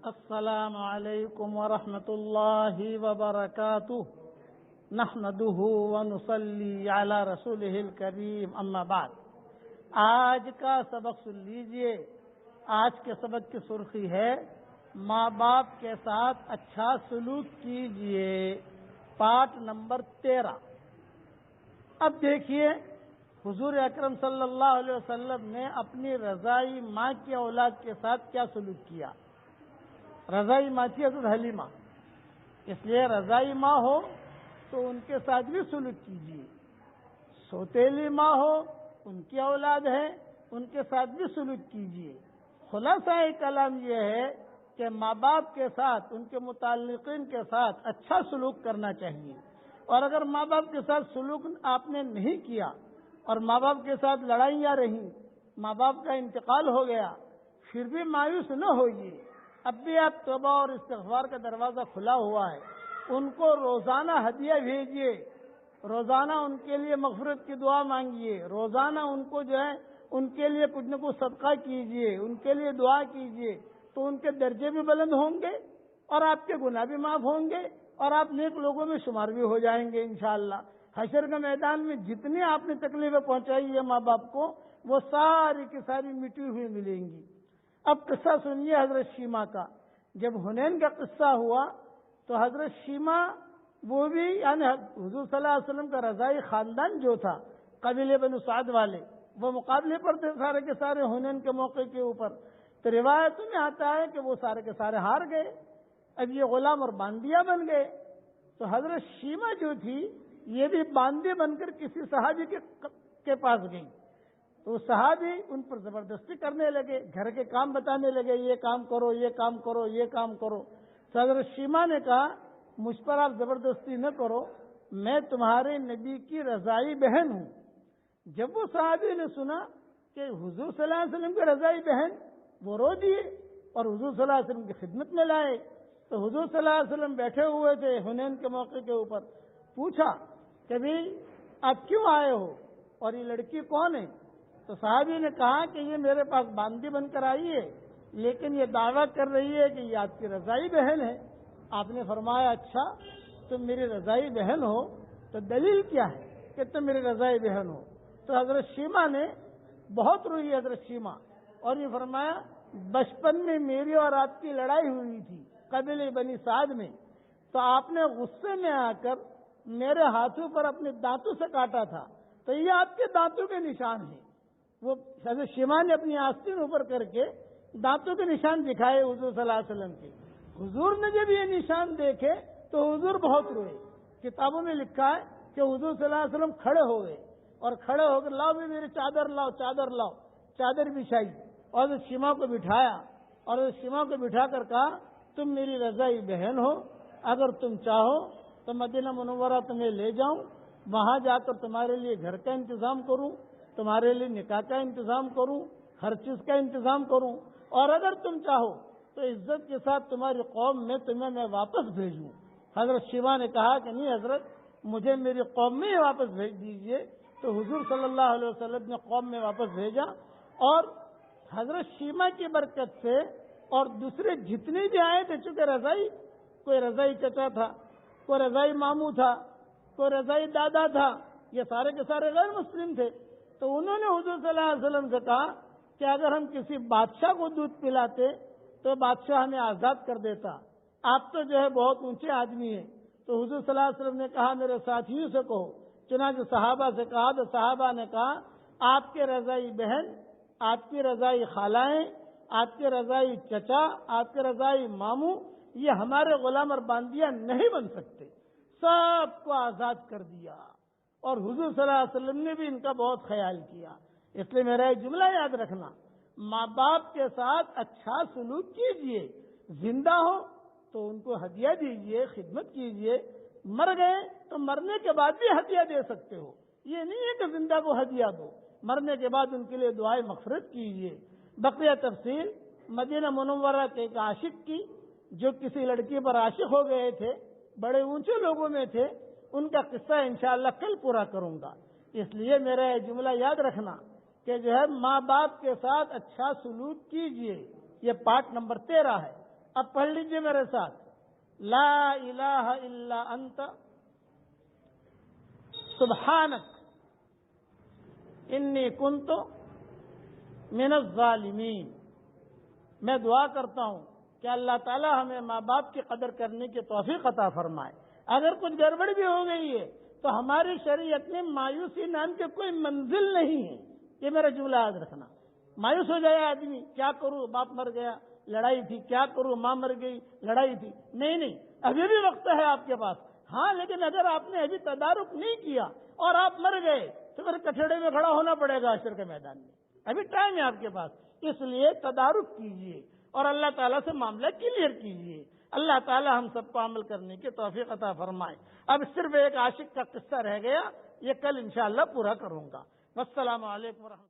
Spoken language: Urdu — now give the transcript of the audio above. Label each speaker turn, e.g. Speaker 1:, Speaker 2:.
Speaker 1: السلام علیکم ورحمۃ اللہ وبرکاتہ نحمده ونصلی علی رسولہ الکریم اما بعد۔ آج کا سبق سن لیجئے۔ آج کے سبق کی سرخی ہے ماں باپ کے ساتھ اچھا سلوک کیجئے، پارٹ نمبر 13۔ اب دیکھیے حضور اکرم صلی اللہ علیہ وسلم نے اپنی رضائی ماں کی اولاد کے ساتھ کیا سلوک کیا۔ رضائی ماں تھی حضرت حلیمہ، اس لیے رضائی ماں ہو تو ان کے ساتھ بھی سلوک کیجیے۔ سوتیلی ماں ہو، ان کی اولاد ہے، ان کے ساتھ بھی سلوک کیجیے۔ خلاصہ کلام یہ ہے کہ ماں باپ کے ساتھ، ان کے متعلقین کے ساتھ اچھا سلوک کرنا چاہیے، اور اگر ماں باپ کے ساتھ سلوک آپ نے نہیں کیا اور ماں باپ کے ساتھ لڑائیاں رہیں، ماں باپ کا انتقال ہو گیا، پھر بھی مایوس نہ ہوئیے۔ اب بھی آپ توبہ اور استغفار کا دروازہ کھلا ہوا ہے، ان کو روزانہ ہدیہ بھیجیے، روزانہ ان کے لیے مغفرت کی دعا مانگیے، روزانہ ان کو جو ہے ان کے لیے کچھ نہ کچھ صدقہ کیجیے، ان کے لیے دعا کیجیے، تو ان کے درجے بھی بلند ہوں گے اور آپ کے گناہ بھی معاف ہوں گے اور آپ نیک لوگوں میں شمار بھی ہو جائیں گے انشاءاللہ۔ حشر کے میدان میں جتنی آپ نے تکلیفیں پہنچائی ہے ماں باپ کو، وہ ساری کی ساری مٹی ہوئی ملیں گی۔ اب قصہ سنیے حضرت شیمہ کا۔ جب حنین کا قصہ ہوا تو حضرت شیمہ وہ بھی یعنی حضور صلی اللہ علیہ وسلم کا رضائی خاندان جو تھا، قبیلے بنو سعد والے، وہ مقابلے پر تھے سارے کے سارے حنین کے موقع کے اوپر۔ تو روایتوں میں آتا ہے کہ وہ سارے کے سارے ہار گئے، اب یہ غلام اور باندیا بن گئے۔ تو حضرت شیمہ جو تھی یہ بھی باندی بن کر کسی صحابی کے پاس گئی، تو صحابی ان پر زبردستی کرنے لگے، گھر کے کام بتانے لگے، یہ کام کرو، یہ کام کرو، یہ کام کرو۔ تو حضرت شیمہ نے کہا مجھ پر آپ زبردستی نہ کرو، میں تمہارے نبی کی رضائی بہن ہوں۔ جب وہ صحابی نے سنا کہ حضور صلی اللہ علیہ وسلم کی رضائی بہن، وہ رو دیے اور حضور صلی اللہ علیہ وسلم کی خدمت میں لائے۔ تو حضور صلی اللہ علیہ وسلم بیٹھے ہوئے تھے حنین کے موقع کے اوپر، پوچھا کہ بھی آپ کیوں آئے ہو اور یہ لڑکی کون ہے؟ تو صحابی نے کہا کہ یہ میرے پاس باندی بن کر آئی ہے، لیکن یہ دعویٰ کر رہی ہے کہ یہ آپ کی رضائی بہن ہے۔ آپ نے فرمایا اچھا تم میری رضائی بہن ہو تو دلیل کیا ہے کہ تم میری رضائی بہن ہو؟ تو حضرت شیمہ نے بہت روئی حضرت شیمہ، اور یہ فرمایا بچپن میں میری اور آپ کی لڑائی ہوئی تھی قبیلے بنی سعد میں، تو آپ نے غصے میں آ کر میرے ہاتھوں پر اپنے دانتوں سے کاٹا تھا، تو یہ آپ کے دانتوں کے نشان ہیں۔ وہ حضرت شیمہ نے اپنی آستین اوپر کر کے دانتوں کے نشان دکھائے حضور صلی اللہ علیہ وسلم کے۔ حضور نے جب یہ نشان دیکھے تو حضور بہت روئے۔ کتابوں میں لکھا ہے کہ حضور صلی اللہ علیہ وسلم کھڑے ہو گئے اور کھڑے ہو کر لاؤ بھی میری چادر لاؤ، چادر لاؤ، چادر بچھائی اور حضرت شیمہ کو بٹھایا اور حضرت شیمہ کو بٹھا کر کہا تم میری رضائی بہن ہو، اگر تم چاہو تو مدینہ منورہ تمہیں لے جاؤں، وہاں جا کر تمہارے لیے گھر کا انتظام کروں، تمہارے لیے نکاح کا انتظام کروں، ہر چیز کا انتظام کروں، اور اگر تم چاہو تو عزت کے ساتھ تمہاری قوم میں تمہیں میں واپس بھیجوں۔ حضرت شیمہ نے کہا کہ نہیں حضرت، مجھے میری قوم میں ہی واپس بھیج دیجئے۔ تو حضور صلی اللہ علیہ وسلم نے قوم میں واپس بھیجا، اور حضرت شیمہ کی برکت سے اور دوسرے جتنے بھی آئے تھے، چونکہ رضائی، کوئی رضائی چچا تھا، کوئی رضائی ماموں تھا، کوئی رضائی دادا تھا، یہ سارے کے سارے غیر مسلم تھے، تو انہوں نے حضور صلی اللہ علیہ وسلم سے کہا کہ اگر ہم کسی بادشاہ کو دودھ پلاتے تو بادشاہ ہمیں آزاد کر دیتا، آپ تو جو ہے بہت اونچے آدمی ہیں۔ تو حضور صلی اللہ علیہ وسلم نے کہا میرے ساتھیوں سے کہو، چنانچہ صحابہ سے کہا تو صحابہ نے کہا آپ کے رضائی بہن، آپ کی رضائی خالائیں، آپ کے رضائی چچا، آپ کے رضائی ماموں، یہ ہمارے غلام اور باندیاں نہیں بن سکتے، سب کو آزاد کر دیا۔ اور حضور صلی اللہ علیہ وسلم نے بھی ان کا بہت خیال کیا۔ اس لیے میرا ایک جملہ یاد رکھنا، ماں باپ کے ساتھ اچھا سلوک کیجئے، زندہ ہو تو ان کو ہدیہ دیجئے، خدمت کیجئے، مر گئے تو مرنے کے بعد بھی ہدیہ دے سکتے ہو، یہ نہیں ہے کہ زندہ کو ہدیہ دو، مرنے کے بعد ان کے لیے دعائیں مغفرت کیجئے۔ بقیہ تفصیل مدینہ منورہ کے ایک عاشق کی، جو کسی لڑکی پر عاشق ہو گئے تھے، بڑے اونچے لوگوں میں تھے، ان کا قصہ انشاءاللہ کل پورا کروں گا۔ اس لیے میرا یہ جملہ یاد رکھنا کہ جو ہے ماں باپ کے ساتھ اچھا سلوک کیجئے، یہ پارٹ نمبر 13 ہے۔ اب پڑھ لیجئے میرے ساتھ، لا الہ الا انت سبحانک انی کنت من الظالمین۔ میں دعا کرتا ہوں کہ اللہ تعالی ہمیں ماں باپ کی قدر کرنے کی توفیق عطا فرمائے۔ اگر کچھ گڑبڑ بھی ہو گئی ہے تو ہماری شریعت میں مایوسی نام کے کوئی منزل نہیں ہے، یہ میرا جملہ یاد رکھنا۔ مایوس ہو جائے آدمی، کیا کروں باپ مر گیا لڑائی تھی، کیا کروں ماں مر گئی لڑائی تھی، نہیں، ابھی بھی وقت ہے آپ کے پاس۔ ہاں لیکن اگر آپ نے ابھی تدارک نہیں کیا اور آپ مر گئے تو پھر کٹھڑے میں کھڑا ہونا پڑے گا حشر کے میدان میں، ابھی ٹائم ہے آپ کے پاس۔ اس لیے تدارک کیجئے اور اللہ تعالیٰ سے معاملہ کلیئر کیجئے۔ اللہ تعالیٰ ہم سب کو عمل کرنے کی توفیق عطا فرمائے۔ اب صرف ایک عاشق کا قصہ رہ گیا، یہ کل انشاءاللہ پورا کروں گا۔ والسلام علیکم ورحمۃ اللہ۔